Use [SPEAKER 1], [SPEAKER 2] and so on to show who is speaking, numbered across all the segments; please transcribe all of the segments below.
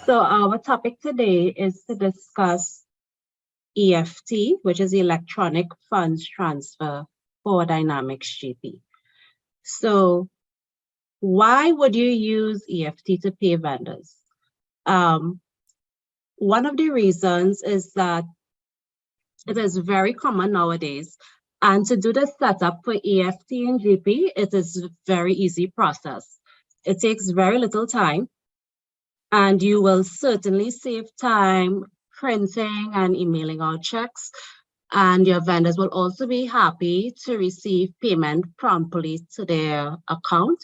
[SPEAKER 1] So our topic today is to discuss EFT, which is Electronic Funds Transfer for Dynamics GP. So why would you use EFT to pay vendors? One of the reasons is that it is very common nowadays. And to do the setup for EFT and GP, it is a very easy process. It takes very little time, and you will certainly save time printing and emailing out checks. And your vendors will also be happy to receive payment promptly to their account.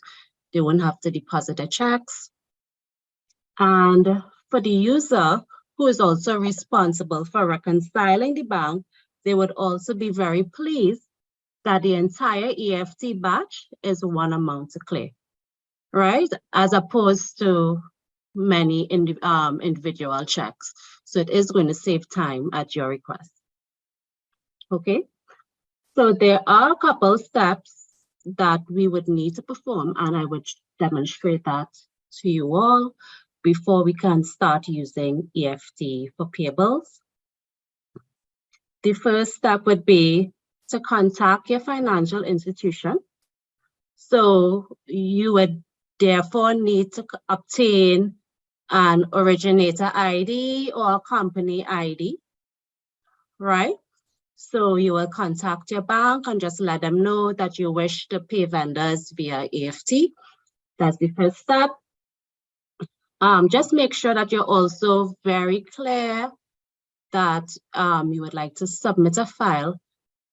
[SPEAKER 1] They won't have to deposit their checks. And for the user, who is also responsible for reconciling the bank, they would also be very pleased that the entire EFT batch is one amount to clear, right? As opposed to many individual checks. So it is going to save time at your request. Okay, so there are a couple steps that we would need to perform, and I would demonstrate that to you all before we can start using EFT for payables. The first step would be to contact your financial institution. So you would therefore need to obtain an originator ID or a company ID, right? So you will contact your bank and just let them know that you wish to pay vendors via EFT. That's the first step. Just make sure that you're also very clear that you would like to submit a file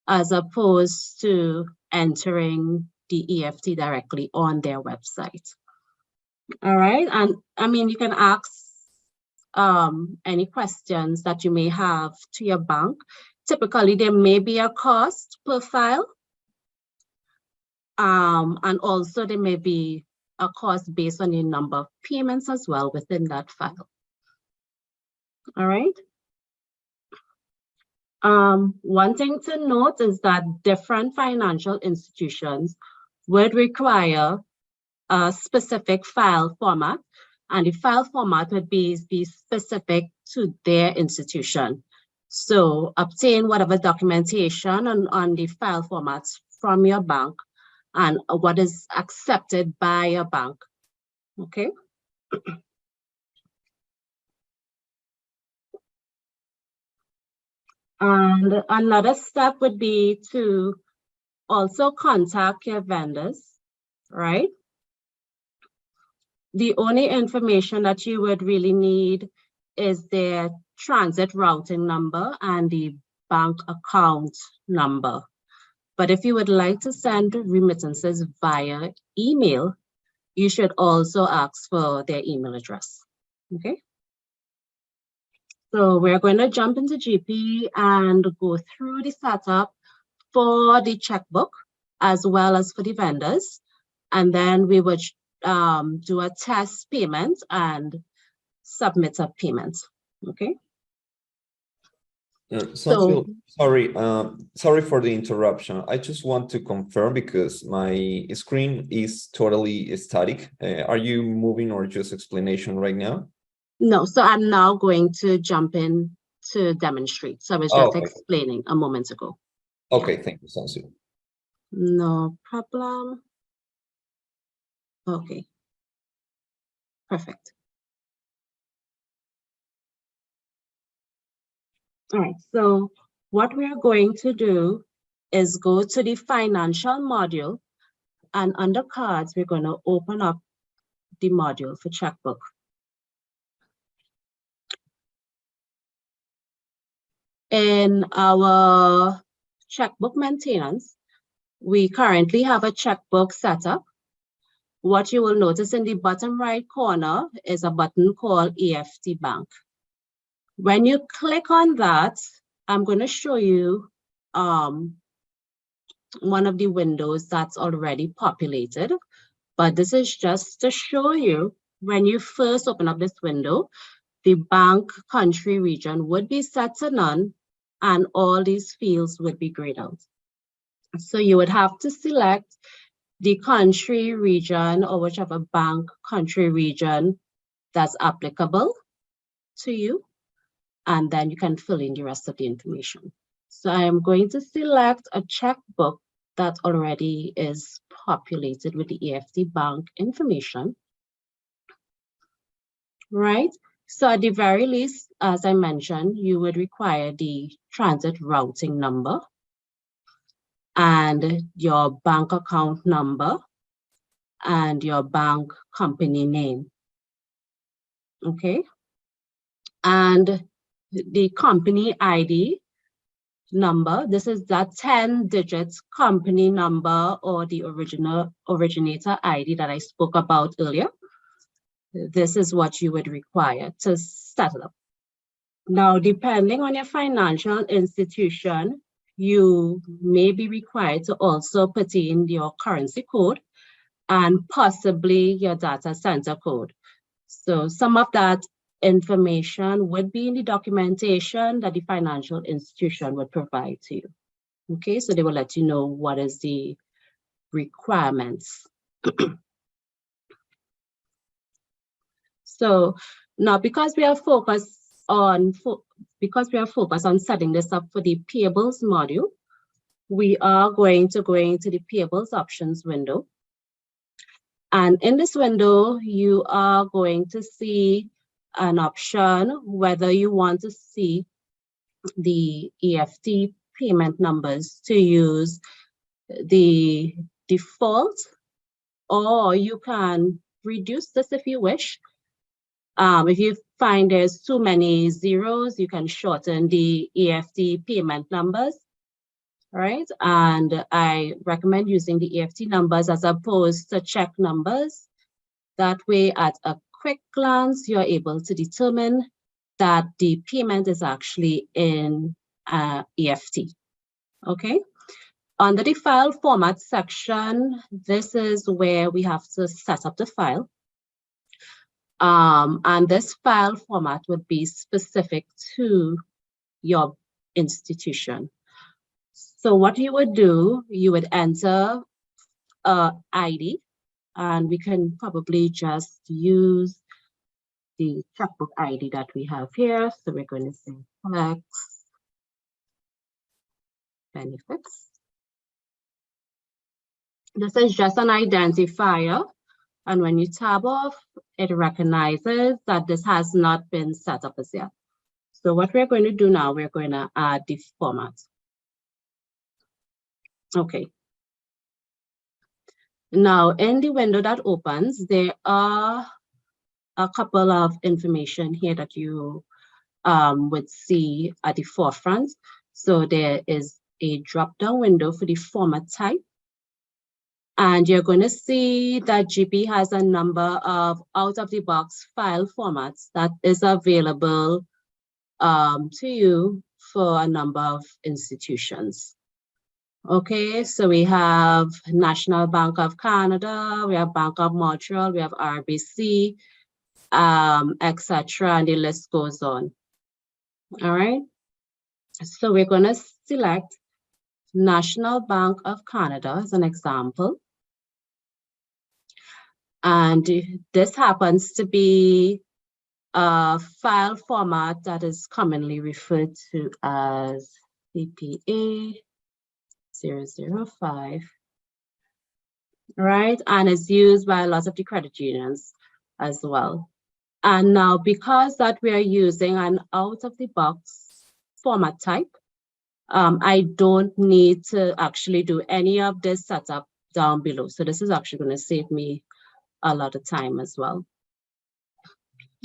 [SPEAKER 1] as opposed to entering the EFT directly on their website. All right, and I mean, you can ask any questions that you may have to your bank. Typically, there may be a cost per file, and also there may be a cost based on the number of payments as well within that file. All right. One thing to note is that different financial institutions would require a specific file format, and the file format would be specific to their institution. So obtain whatever documentation on the file formats from your bank and what is accepted by your bank, okay? And another step would be to also contact your vendors, right? The only information that you would really need is their transit routing number and the bank account number. But if you would like to send remittances via email, you should also ask for their email address, okay? So we're going to jump into GP and go through the setup for the checkbook as well as for the vendors. And then we would do a test payment and submit a payment, okay?
[SPEAKER 2] So sorry for the interruption. I just want to confirm because my screen is totally static. Are you moving or just explanation right now?
[SPEAKER 1] No, so I'm now going to jump in to demonstrate. So I was just explaining a moment ago.
[SPEAKER 2] Okay, yeah. Thank you, Sansu.
[SPEAKER 1] No problem. Okay, perfect. All right, so what we are going to do is go to the financial module, and under cards, we're going to open up the module for checkbook. In our checkbook maintenance, we currently have a checkbook setup. What you will notice in the bottom right corner is a button called EFT Bank. When you click on that, I'm going to show you one of the windows that's already populated, but this is just to show you when you first open up this window, the bank country region would be set to none and all these fields would be grayed out. So you would have to select the country region or whichever bank country region that's applicable. to you, and then you can fill in the rest of the information. So I am going to select a checkbook that already is populated with the EFT bank information, right? So at the very least, as I mentioned, you would require the transit routing number and your bank account number and your bank company name, okay? And the company ID number, this is that 10 digits company number or the originator ID that I spoke about earlier. This is what you would require to set it up. Now, depending on your financial institution, you may be required to also put in your currency code and possibly your data center code. So some of that information would be in the documentation that the financial institution would provide to you. Okay, so they will let you know what is the requirements. So now, because we are focused on setting this up for the payables module, we are going to go into the payables options window. And in this window, you are going to see an option whether you want to see the EFT payment numbers to use the default, or you can reduce this if you wish. If you find there's too many zeros, you can shorten the EFT payment numbers, right? And I recommend using the EFT numbers as opposed to check numbers. That way, at a quick glance, you're able to determine that the payment is actually in EFT, okay? Under the file format section, this is where we have to set up the file. And this file format would be specific to your institution. So what you would do, you would enter ID, and we can probably just use the checkbook ID that we have here. So we're going to say flex benefits. This is just an identifier. And when you tab off, it recognizes that this has not been set up as yet. So what we're going to do now, we're going to add the format. Okay. Now, in the window that opens, there are a couple of information here that you would see at the forefront. So there is a drop-down window for the format type. And you're going to see that GP has a number of out-of-the-box file formats that is available to you for a number of institutions. Okay, so we have National Bank of Canada, we have Bank of Montreal, we have RBC, etc., and the list goes on. All right, so we're going to select National Bank of Canada as an example. And this happens to be a file format that is commonly referred to as CPA 005, right? And is used by a lot of the credit unions as well. And now, because that we are using an out-of-the-box format type, I don't need to actually do any of this setup down below. So this is actually going to save me a lot of time as well.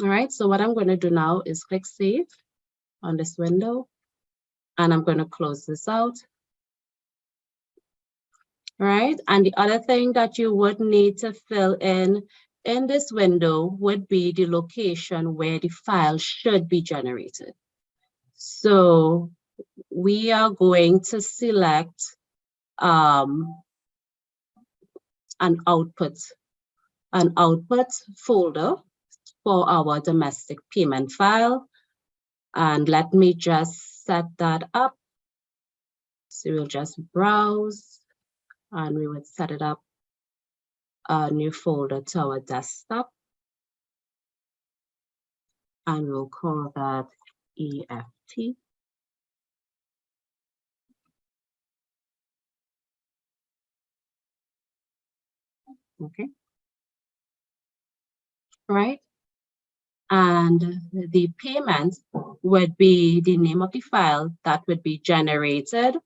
[SPEAKER 1] All right, so what I'm going to do now is click Save on this window, and I'm going to close this out. All right, and the other thing that you would need to fill in this window would be the location where the file should be generated. So we are going to select an output folder for our domestic payment file. And let me just set that up. So we'll just browse and we would set it up a new folder to our desktop. and we'll call that EFT. Okay. Right. And the payment would be the name of the file that would be generated.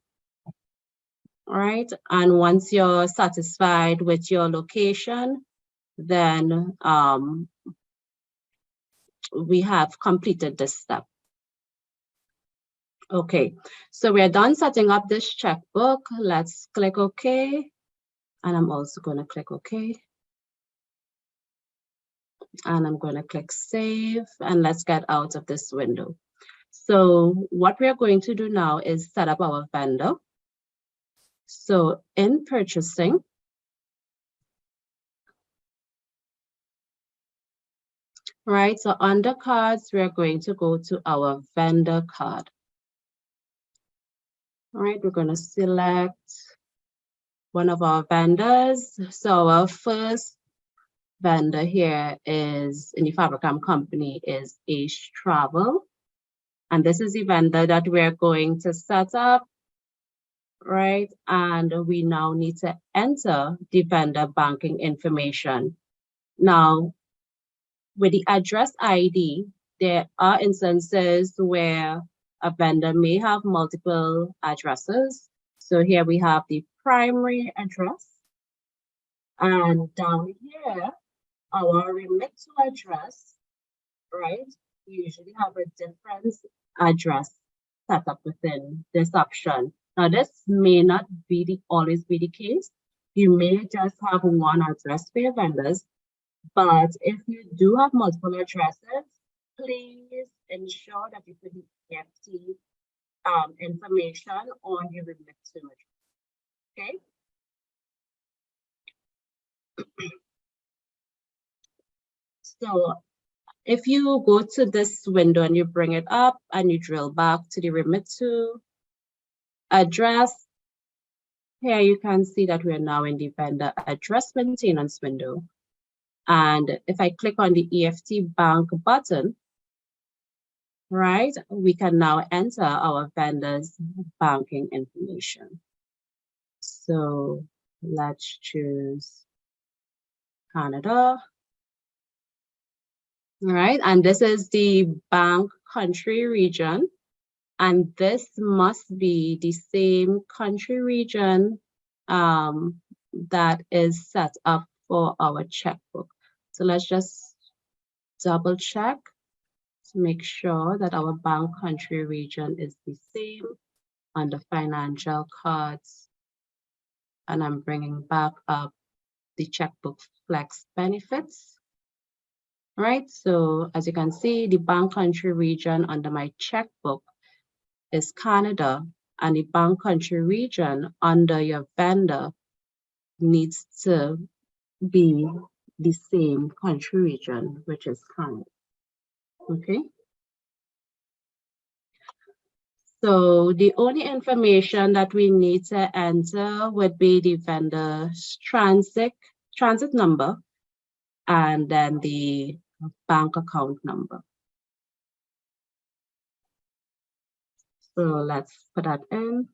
[SPEAKER 1] Right. And once you're satisfied with your location, then we have completed this step. Okay, so we're done setting up this checkbook. Let's click OK. And I'm also going to click OK. And I'm going to click Save. And let's get out of this window. So what we're going to do now is set up our vendor. So in purchasing, right, so under cards, we're going to go to our vendor card. All right, we're going to select one of our vendors. So our first vendor here is in the Fabricam company is Ace Travel. And this is the vendor that we're going to set up, right? And we now need to enter the vendor banking information. Now, with the address ID, there are instances where a vendor may have multiple addresses. So here we have the primary address. And down here, our remit to address, right? We usually have a different address set up within this option. Now, this may not be always be the case. You may just have one address for your vendors, but if you do have multiple addresses, please ensure that you put the EFT information on your remit to address. Okay. So if you go to this window and you bring it up and you drill back to the remit to address, here you can see that we're now in the vendor address maintenance window. And if I click on the EFT bank button, right, we can now enter our vendor's banking information. So let's choose Canada. All right, and this is the bank country region. And this must be the same country region that is set up for our checkbook. So let's just double check to make sure that our bank country region is the same on the financial cards. And I'm bringing back up the checkbook flex benefits. Right, so as you can see, the bank country region under my checkbook is Canada, and the bank country region under your vendor needs to be the same country region, which is Canada. Okay. So the only information that we need to enter would be the vendor's transit number and then the bank account number. So let's put that in.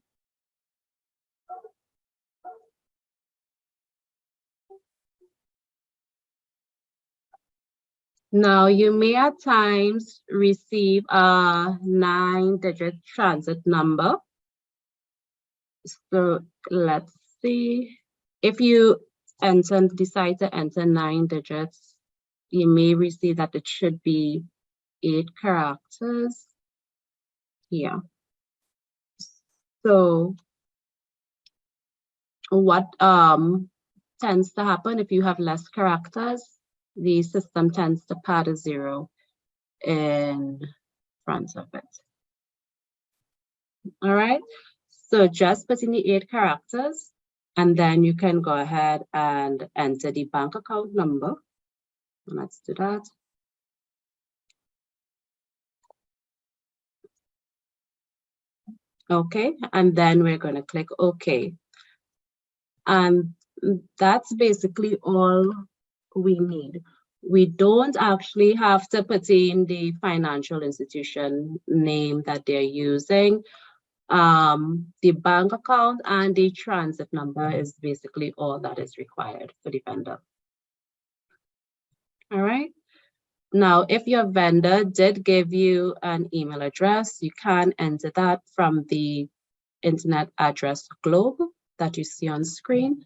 [SPEAKER 1] Now, you may at times receive a 9-digit transit number. So let's see. If you decide to enter 9 digits, you may receive that it should be 8 characters here. So what tends to happen if you have less characters, the system tends to pad a 0 in front of it. All right, so just put in the 8 characters, and then you can go ahead and enter the bank account number. Let's do that. Okay, and then we're going to click OK. And that's basically all we need. We don't actually have to put in the financial institution name that they're using. The bank account and the transit number is basically all that is required for the vendor. All right. Now, if your vendor did give you an email address, you can enter that from the internet address globe that you see on screen.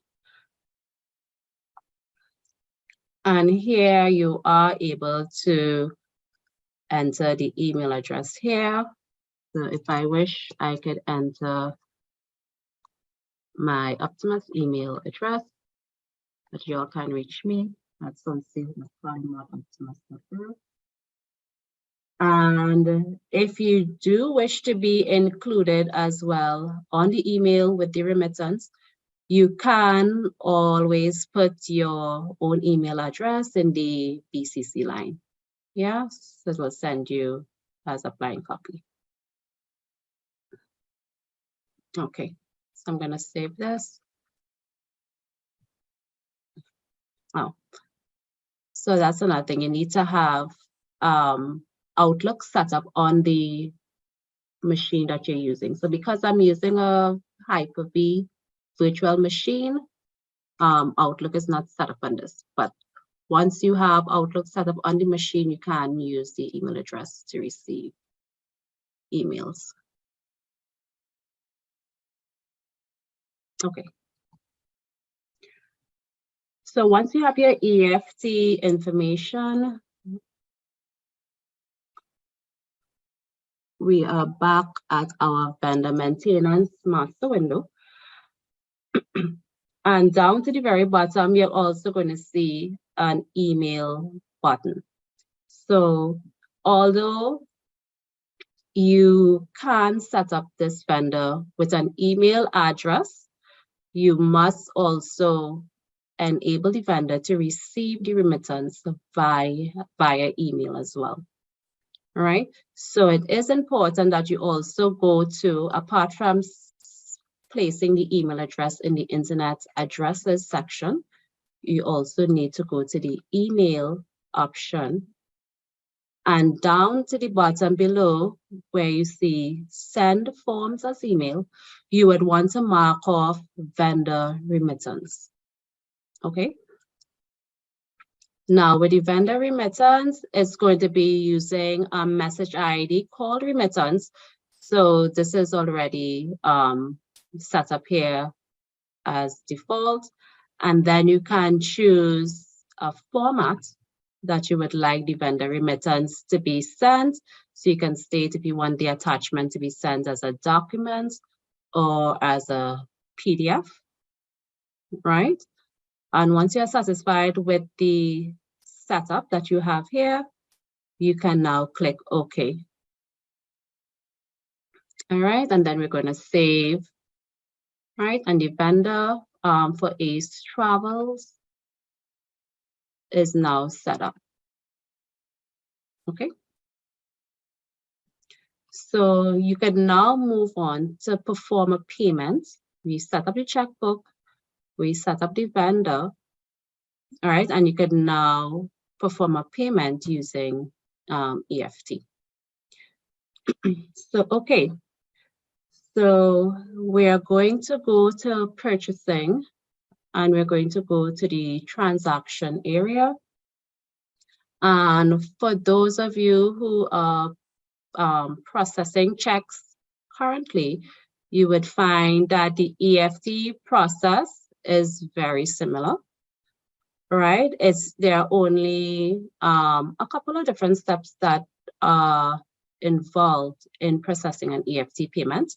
[SPEAKER 1] And here you are able to enter the email address here. So if I wish, I could enter my Optimus email address that you all can reach me at sunsil.optimus.com. And if you do wish to be included as well on the email with the remittance, you can always put your own email address in the BCC line. Yes, it will send you as a blind copy. Okay, so I'm going to save this. Oh, so that's another thing. You need to have Outlook set up on the machine that you're using. So because I'm using a Hyper-V virtual machine, Outlook is not set up on this. But once you have Outlook set up on the machine, you can use the email address to receive emails. Okay. So once you have your EFT information, we are back at our vendor maintenance master window. And down to the very bottom, you're also going to see an email button. So although you can set up this vendor with an email address, you must also enable the vendor to receive the remittance via email as well. All right, so it is important that you also go to, apart from placing the email address in the internet addresses section, you also need to go to the email option, and down to the bottom below where you see send forms as email, you would want to mark off vendor remittance. Okay. Now with the vendor remittance, it's going to be using a message ID called remittance. So this is already set up here as default. And then you can choose a format that you would like the vendor remittance to be sent. So you can state if you want the attachment to be sent as a document or as a PDF, right? And once you're satisfied with the setup that you have here, you can now click OK. All right, and then we're going to save, right? And the vendor for Ace Travels is now set up. Okay. So you can now move on to perform a payment. We set up the checkbook, we set up the vendor, all right, and you can now perform a payment using EFT. So, okay, so we're going to go to purchasing, and we're going to go to the transaction area. And for those of you who are processing checks currently, you would find that the EFT process is very similar, right? There are only a couple of different steps that are involved in processing an EFT payment,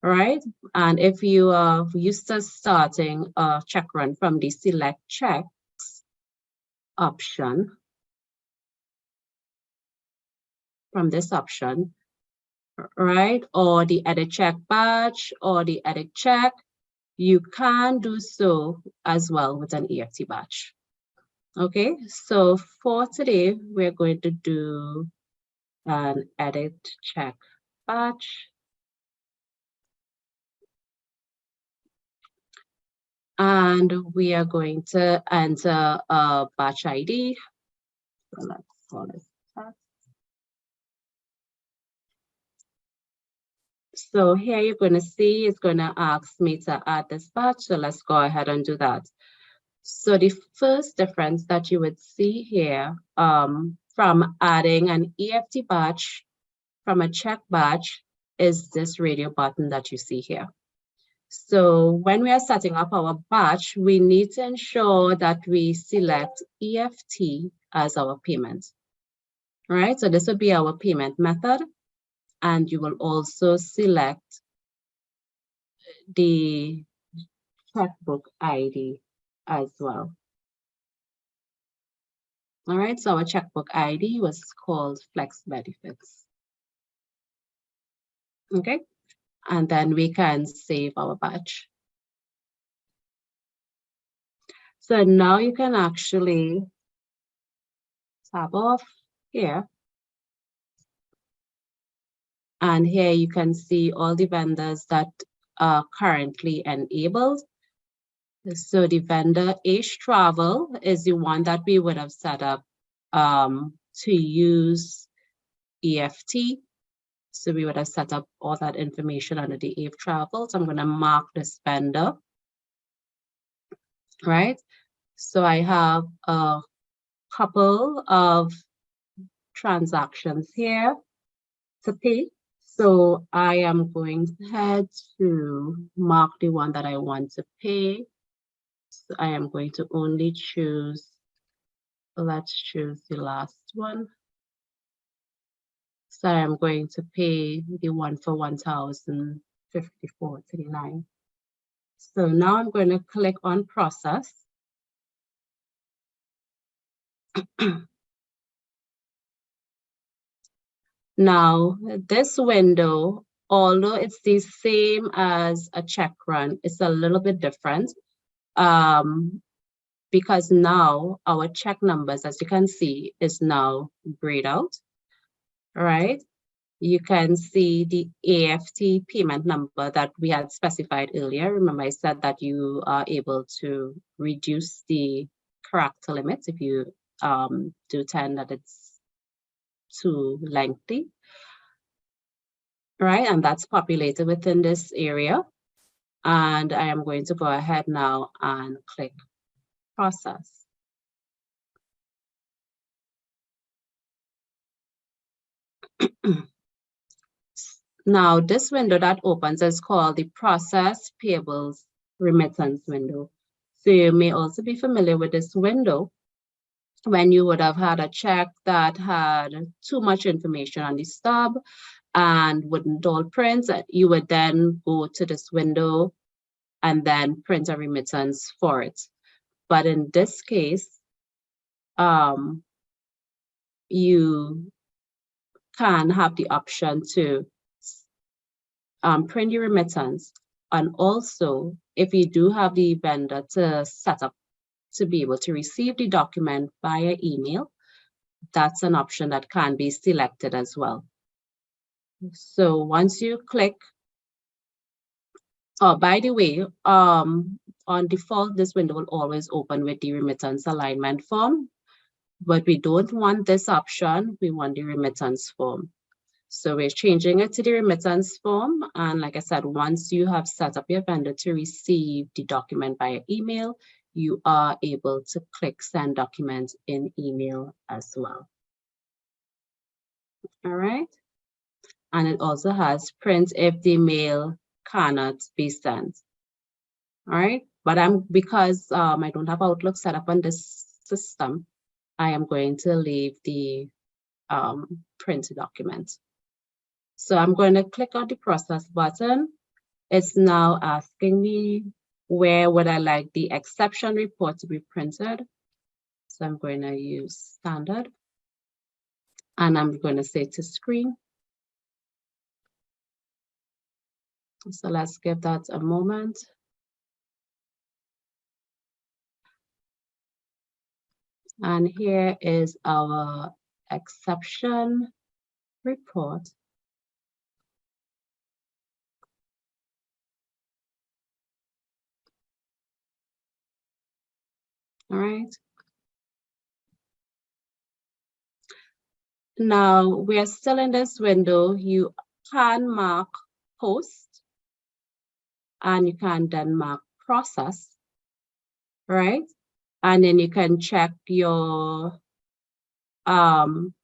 [SPEAKER 1] right? And if you are used to starting a check run from the select checks option, from this option, right? Or the edit check batch or the edit check, you can do so as well with an EFT batch. Okay, so for today, we're going to do an edit check batch. And we are going to enter a batch ID. So let's call it that. So here you're going to see it's going to ask me to add this batch. So let's go ahead and do that. So the first difference that you would see here from adding an EFT batch from a check batch is this radio button that you see here. So when we are setting up our batch, we need to ensure that we select EFT as our payment. All right, so this will be our payment method. And you will also select the checkbook ID as well. All right, so our checkbook ID was called Flex Benefits. Okay, and then we can save our batch. So now you can actually tab off here. And here you can see all the vendors that are currently enabled. So the vendor Ace Travel is the one that we would have set up to use EFT. So we would have set up all that information under the Ace Travel. So I'm going to mark this vendor, right? So I have a couple of transactions here to pay. So I am going ahead to mark the one that I want to pay. So I am going to only choose, let's choose the last one. So I'm going to pay the one for 1,054.39. So now I'm going to click on process. Now this window, although it's the same as a check run, it's a little bit different because now our check numbers, as you can see, is now grayed out. All right. You can see the EFT payment number that we had specified earlier. Remember, I said that you are able to reduce the character limits if you do tend that it's too lengthy, right? And that's populated within this area. And I am going to go ahead now and click process. Now, this window that opens is called the Process Payables Remittance window. So you may also be familiar with this window when you would have had a check that had too much information on the stub and wouldn't all print. You would then go to this window and then print a remittance for it. But in this case, you can have the option to print your remittance. And also, if you do have the vendor to set up to be able to receive the document via email, that's an option that can be selected as well. So once you click, oh, by the way, on default, this window will always open with the remittance alignment form, but we don't want this option. We want the remittance form. So we're changing it to the remittance form. And like I said, once you have set up your vendor to receive the document via email, you are able to click send document in email as well. All right. And it also has print if the mail cannot be sent. All right. But because I don't have Outlook set up on this system, I am going to leave the print document. So I'm going to click on the process button. It's now asking me where would I like the exception report to be printed. So I'm going to use standard. And I'm going to say to screen. So let's give that a moment. And here is our exception report. All right. Now we are still in this window. You can mark post and you can then mark process, right? And then you can check your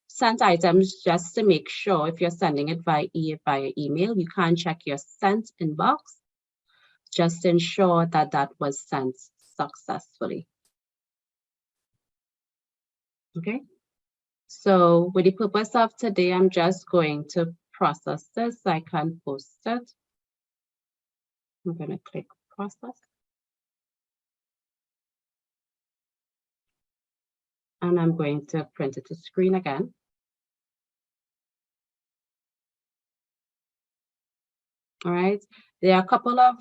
[SPEAKER 1] sent items just to make sure if you're sending it via email, you can check your sent inbox just to ensure that that was sent successfully. Okay, so with the purpose of today, I'm just going to process this. I can post it. I'm going to click process. And I'm going to print it to screen again. All right, there are a couple of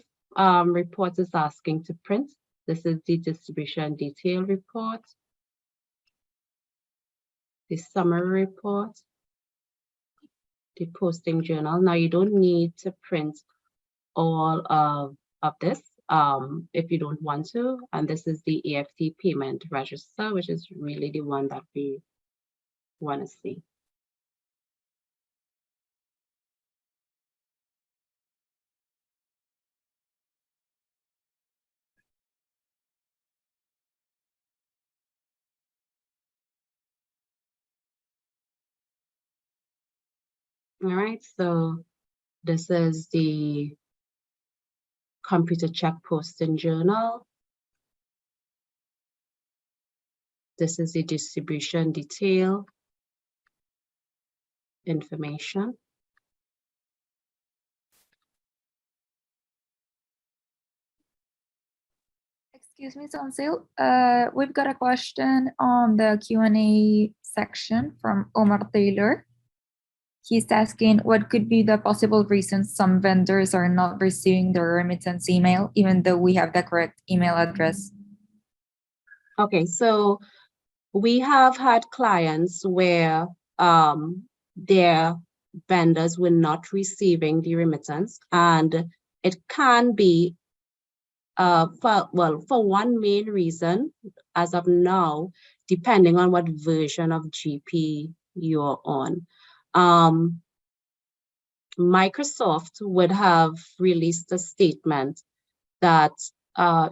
[SPEAKER 1] reports it's asking to print. This is the distribution detail report, the summary report, the posting journal. Now you don't need to print all of this if you don't want to. And this is the EFT payment register, which is really the one that we want to see. All right, so this is the computer check posting journal. This is the distribution detail information.
[SPEAKER 3] Excuse me, Sansil. We've got a question on the Q&A section from Omar Taylor. He's asking what could be the possible reasons some vendors are not receiving their remittance email, even though we have the correct email address.
[SPEAKER 1] Okay, so we have had clients where their vendors were not receiving the remittance, and it can be for one main reason as of now, depending on what version of GP you're on. Microsoft would have released a statement that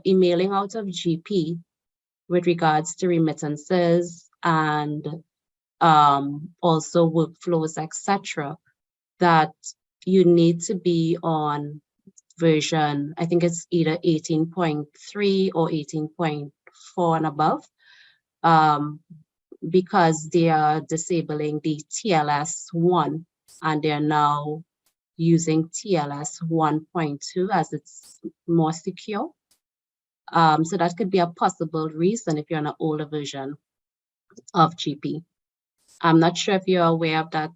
[SPEAKER 1] emailing out of GP with regards to remittances and also workflows, etc., that you need to be on version, I think it's either 18.3 or 18.4 and above, because they are disabling the TLS1 and they're now using TLS 1.2 as it's more secure. So that could be a possible reason if you're on an older version of GP. I'm not sure if you're aware of that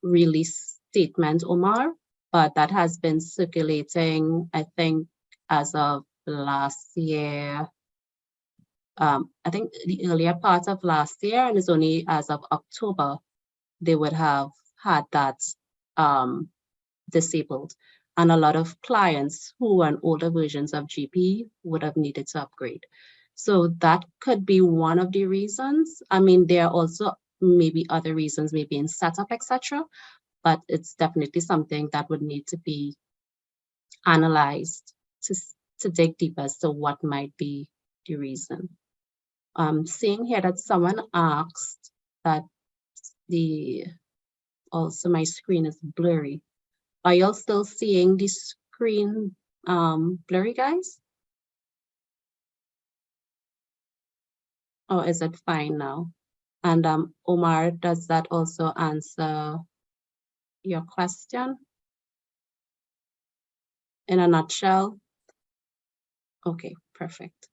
[SPEAKER 1] release statement, Omar, but that has been circulating, I think, as of last year. I think the earlier part of last year, and it's only as of October, they would have had that disabled. And a lot of clients who are on older versions of GP would have needed to upgrade. So that could be one of the reasons. I mean, there are also maybe other reasons, maybe in setup, etc. But it's definitely something that would need to be analyzed to dig deeper as to what might be the reason. Seeing here that someone asked that also my screen is blurry. Are y'all still seeing the screen blurry, guys? Or is it fine now? And Omar, does that also answer your question in a nutshell? Okay, perfect.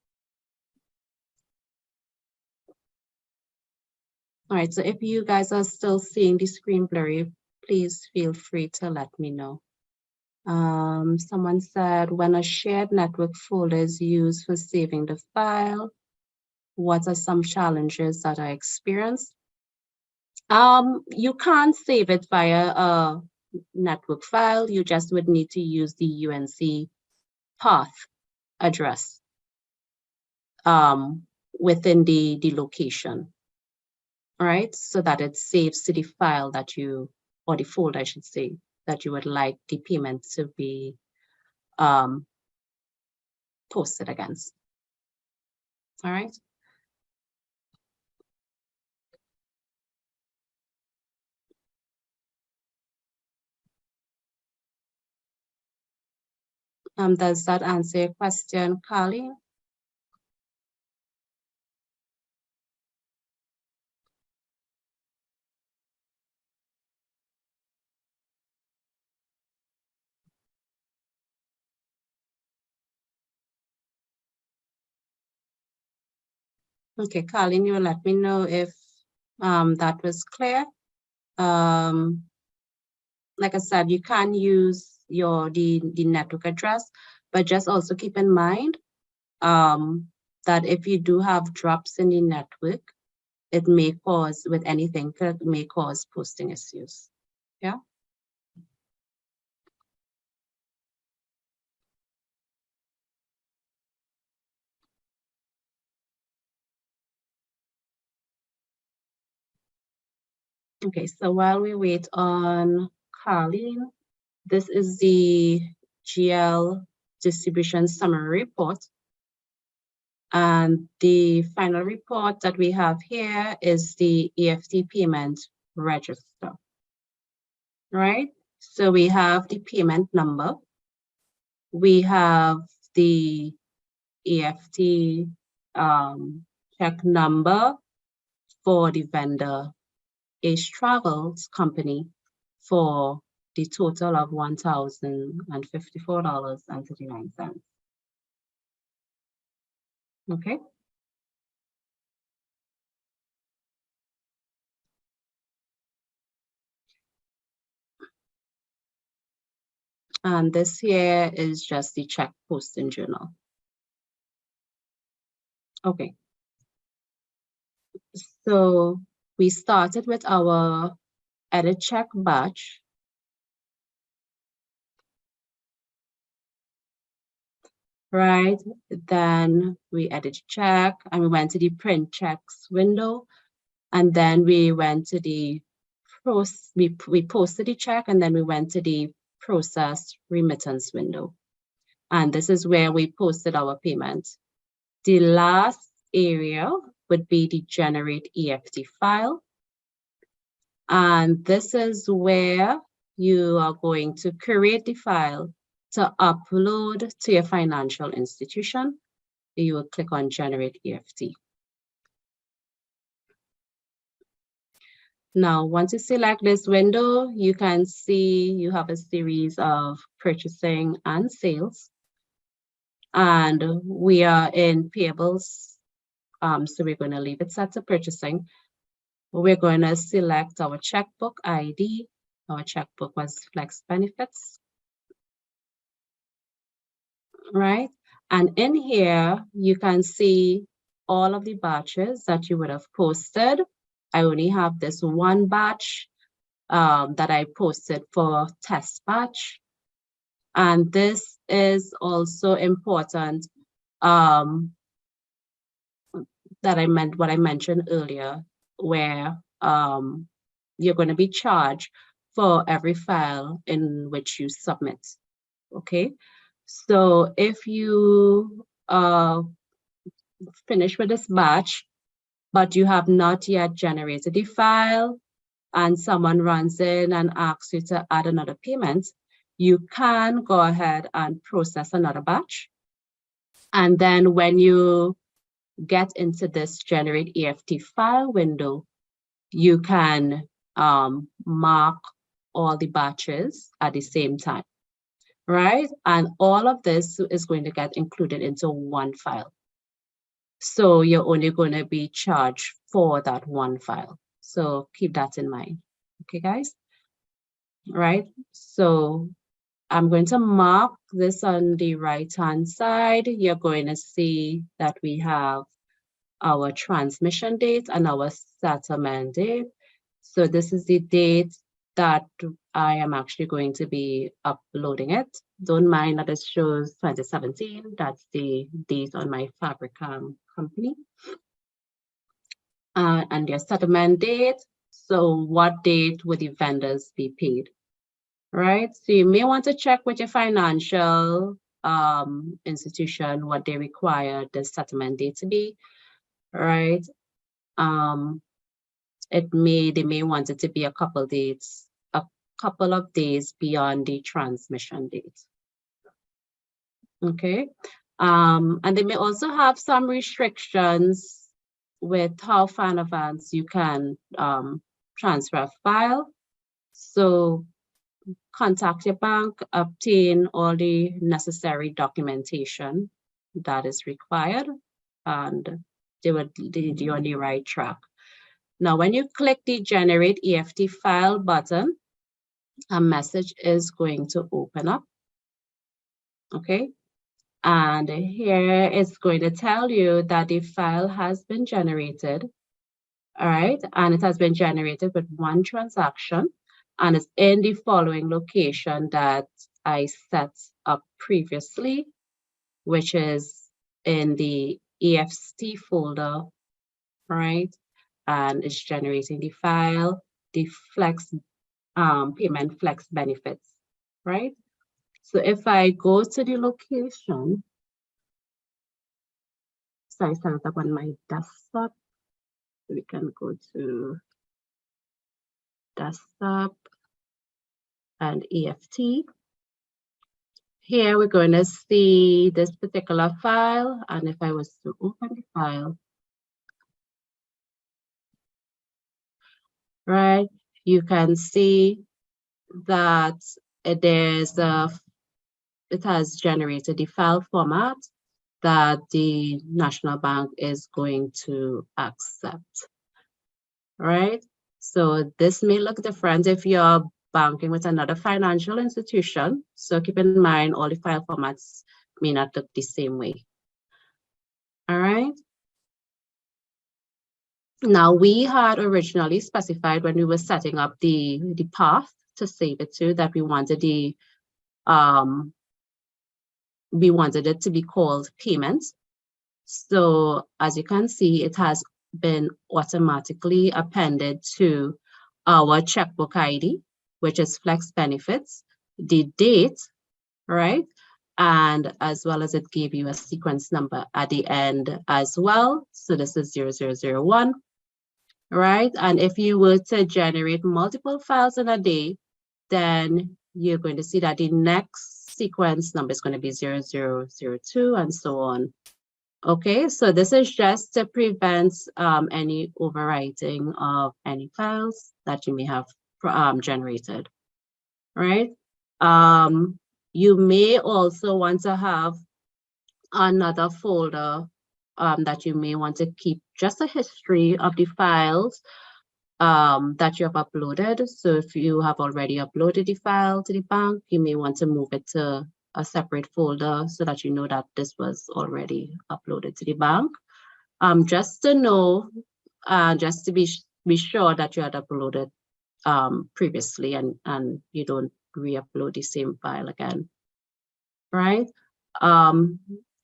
[SPEAKER 1] All right, so if you guys are still seeing the screen blurry, please feel free to let me know. Someone said, when a shared network folder is used for saving the file, what are some challenges that are experienced? You can't save it via a network file. You just would need to use the UNC path address within the location. right? So that it saves to the file that you, or the folder, I should say, that you would like the payment to be posted against. All right. Does that answer your question, Carly? Okay, Colleen, you will let me know if that was clear. Like I said, you can use the network address, but just also keep in mind that if you do have drops in the network, it may cause, with anything, it may cause posting issues. Yeah. Okay, so while we wait on Carleen, this is the GL distribution summary report. And the final report that we have here is the EFT payment register, right? So we have the payment number. We have the EFT check number for the vendor Ace Travels Company for the total of $1,054.39. Okay. And this here is just the check posting journal. Okay. So we started with our edit check batch. Right, then we edit check and we went to the print checks window, and then we went to the we posted the check, and then we went to the process remittance window. And this is where we posted our payment. The last area would be the generate EFT file. And this is where you are going to create the file to upload to your financial institution. You will click on generate EFT. Now, once you select this window, you can see you have a series of purchasing and sales. And we are in payables, so we're going to leave it set to purchasing. We're going to select our checkbook ID. Our checkbook was Flex Benefits. Right? And in here, you can see all of the batches that you would have posted. I only have this one batch that I posted for test batch. And this is also important that I meant what I mentioned earlier, where you're going to be charged for every file in which you submit. Okay, so if you finish with this batch, but you have not yet generated the file, and someone runs in and asks you to add another payment, you can go ahead and process another batch. And then when you get into this generate EFT file window, you can mark all the batches at the same time, right? And all of this is going to get included into one file. So you're only going to be charged for that one file. So keep that in mind. Okay, guys? Right? So I'm going to mark this on the right-hand side. You're going to see that we have our transmission date and our settlement date. So this is the date that I am actually going to be uploading it. Don't mind that it shows 2017. That's the date on my Fabricam company. and your settlement date. So what date would the vendors be paid? Right? So you may want to check with your financial institution what they require the settlement date to be, right? They may want it to be a couple of days beyond the transmission date. Okay. And they may also have some restrictions with how far in advance you can transfer a file. So contact your bank, obtain all the necessary documentation that is required, and they would lead you on the right track. Now, when you click the Generate EFT File button, a message is going to open up. Okay. And here it's going to tell you that the file has been generated. All right. And it has been generated with one transaction. And it's in the following location that I set up previously, which is in the EFT folder, right? And it's generating the file, the flex payment flex benefits, right? So if I go to the location, so I set it up on my desktop, we can go to desktop and EFT. Here we're going to see this particular file, and if I was to open the file, right, you can see that it has generated the file format that the National Bank is going to accept, right? So this may look different if you're banking with another financial institution. So keep in mind, all the file formats may not look the same way. All right. Now, we had originally specified when we were setting up the path to save it to that we wanted it to be called payments. So as you can see, it has been automatically appended to our checkbook ID, which is Flex Benefits, the date, right? And as well as it gave you a sequence number at the end as well. So this is 0001, right? And if you were to generate multiple files in a day, then you're going to see that the next sequence number is going to be 0002 and so on. Okay, so this is just to prevent any overwriting of any files that you may have generated, right? You may also want to have another folder that you may want to keep just a history of the files that you have uploaded. So if you have already uploaded the file to the bank, you may want to move it to a separate folder so that you know that this was already uploaded to the bank. Just to know, just to be sure that you had uploaded previously and you don't re-upload the same file again, right?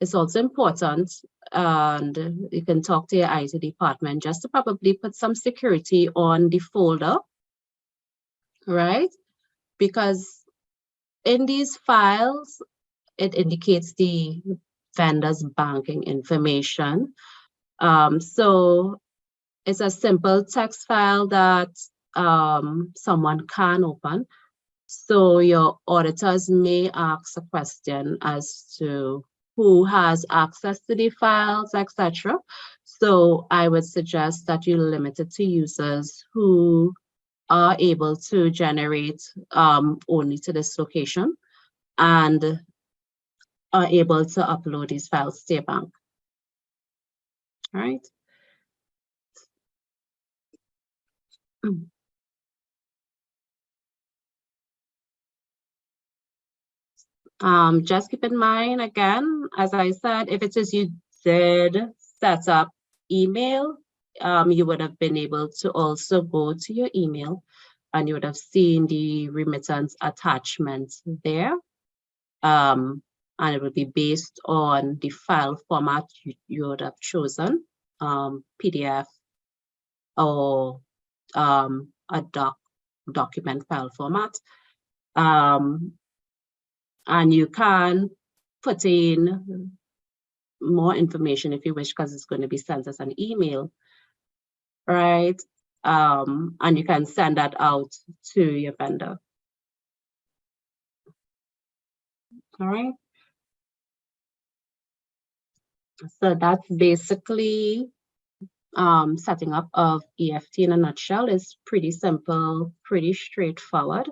[SPEAKER 1] It's also important, and you can talk to your IT department just to probably put some security on the folder, right? Because in these files, it indicates the vendor's banking information. So it's a simple text file that someone can open. So your auditors may ask a question as to who has access to the files, etc. So I would suggest that you limit it to users who are able to generate only to this location and are able to upload these files to your bank. All right. Just keep in mind, again, as I said, if it is you did set up email, you would have been able to also go to your email and you would have seen the remittance attachment there. And it would be based on the file format you would have chosen, PDF, or a document file format. And you can put in more information if you wish, because it's going to be sent as an email, right? And you can send that out to your vendor. All right. So that's basically setting up of EFT in a nutshell. Is pretty simple, pretty straightforward.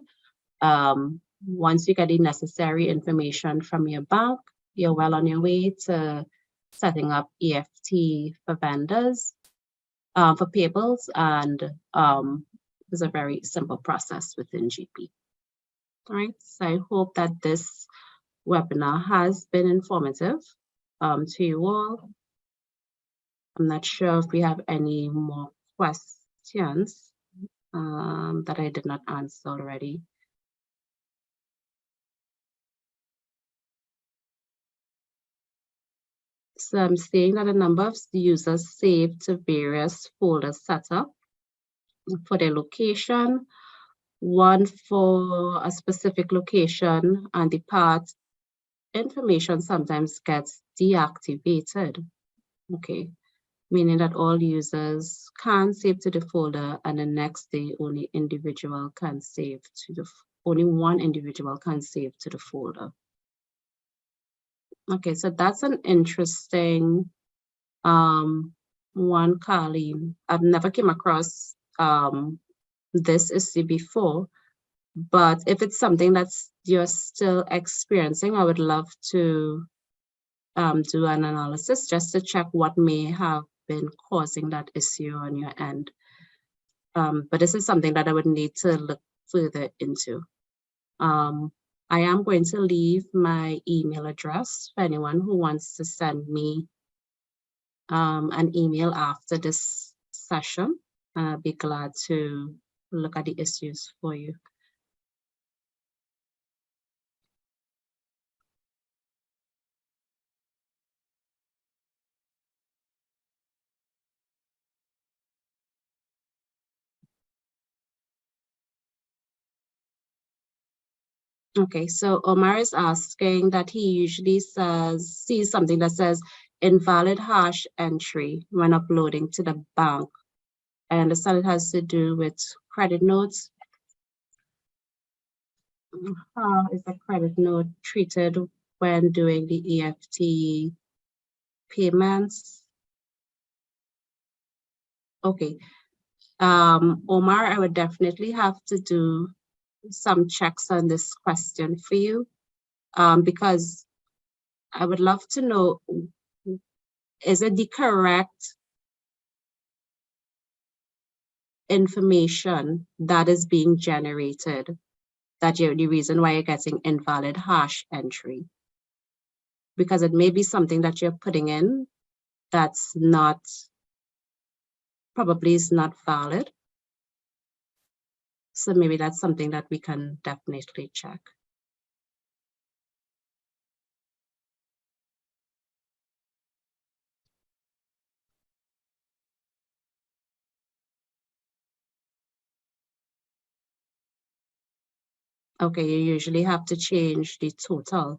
[SPEAKER 1] Once you get the necessary information from your bank, you're well on your way to setting up EFT for vendors, for payables, and it's a very simple process within GP. All right, so I hope that this webinar has been informative to you all. I'm not sure if we have any more questions that I did not answer already. So I'm seeing that a number of users saved to various folders set up for their location, one for a specific location, and the path information sometimes gets deactivated. Okay, meaning that all users can save to the folder, and the next day only one individual can save to the folder. Okay, so that's an interesting one, Carleen. I've never came across this issue before, but if it's something that's you're still experiencing, I would love to do an analysis just to check what may have been causing that issue on your end. But this is something that I would need to look further into. I am going to leave my email address for anyone who wants to send me an email after this session. I'll be glad to look at the issues for you. Okay, so Omar is asking that he usually sees something that says invalid hash entry when uploading to the bank. I understand it has to do with credit notes. How is a credit note treated when doing the EFT payments? Okay, Omar, I would definitely have to do some checks on this question for you, because I would love to know, is it the correct information that is being generated that you're the reason why you're getting invalid hash entry? Because it may be something that you're putting in that's not, probably is not valid. So maybe that's something that we can definitely check. Okay, you usually have to change the total.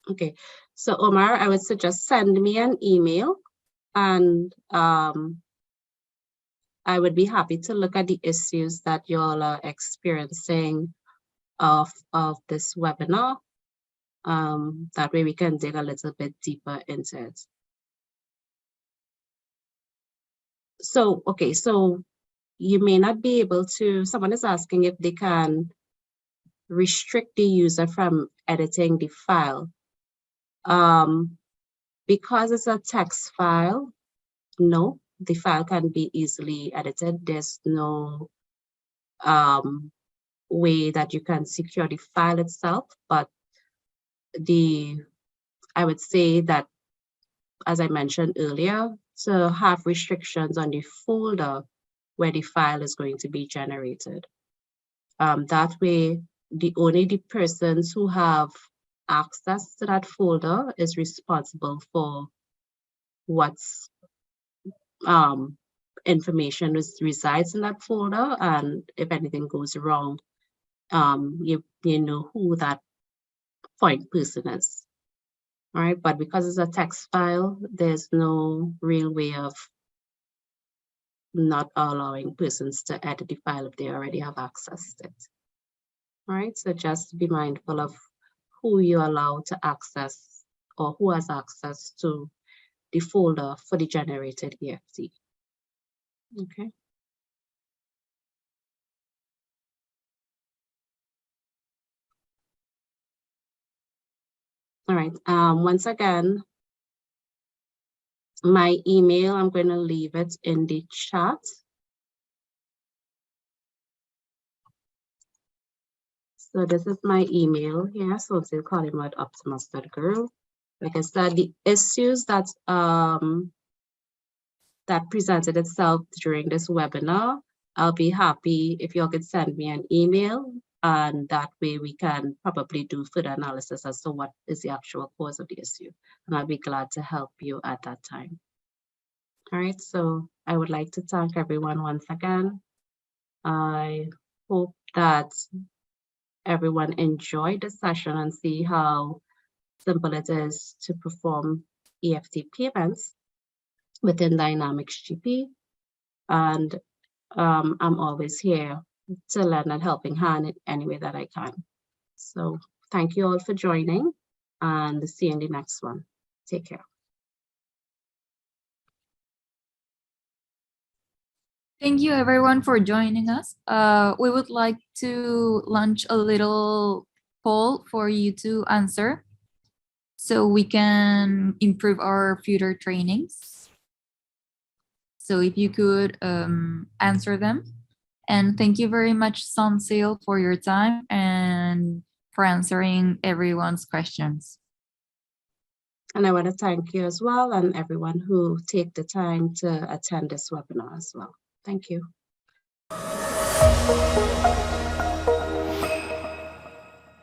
[SPEAKER 1] Okay, so Omar, I would suggest send me an email, and I would be happy to look at the issues that you all are experiencing of this webinar. That way we can dig a little bit deeper into it. So, okay, so you may not be able to, someone is asking if they can restrict the user from editing the file. Because it's a text file, no, the file can be easily edited. There's no way that you can secure the file itself, but I would say that, as I mentioned earlier, to have restrictions on the folder where the file is going to be generated. That way, only the persons who have access to that folder is responsible for what's information resides in that folder, and if anything goes wrong, you know who that point person is. All right, but because it's a text file, there's no real way of not allowing persons to edit the file if they already have accessed it. All right, so just be mindful of who you allow to access or who has access to the folder for the generated EFT. Okay. All right, once again, my email, I'm going to leave it in the chat. So this is my email here. So it's Optimus.girl. Like I said, the issues that that presented itself during this webinar, I'll be happy if you could send me an email, and that way we can probably do further analysis as to what is the actual cause of the issue. And I'll be glad to help you at that time. All right, so I would like to thank everyone once again. I hope that everyone enjoyed the session and see how simple it is to perform EFT payments within Dynamics GP. And I'm always here to lend a helping hand in any way that I can. So thank you all for joining, and see you in the next one. Take care.
[SPEAKER 3] Thank you everyone for joining us. We would like to launch a little poll for you to answer so we can improve our future trainings. So if you could answer them. And thank you very much, Sonsil, for your time and for answering everyone's questions.
[SPEAKER 1] And I want to thank you as well, and everyone who take the time to attend this webinar as well. Thank you.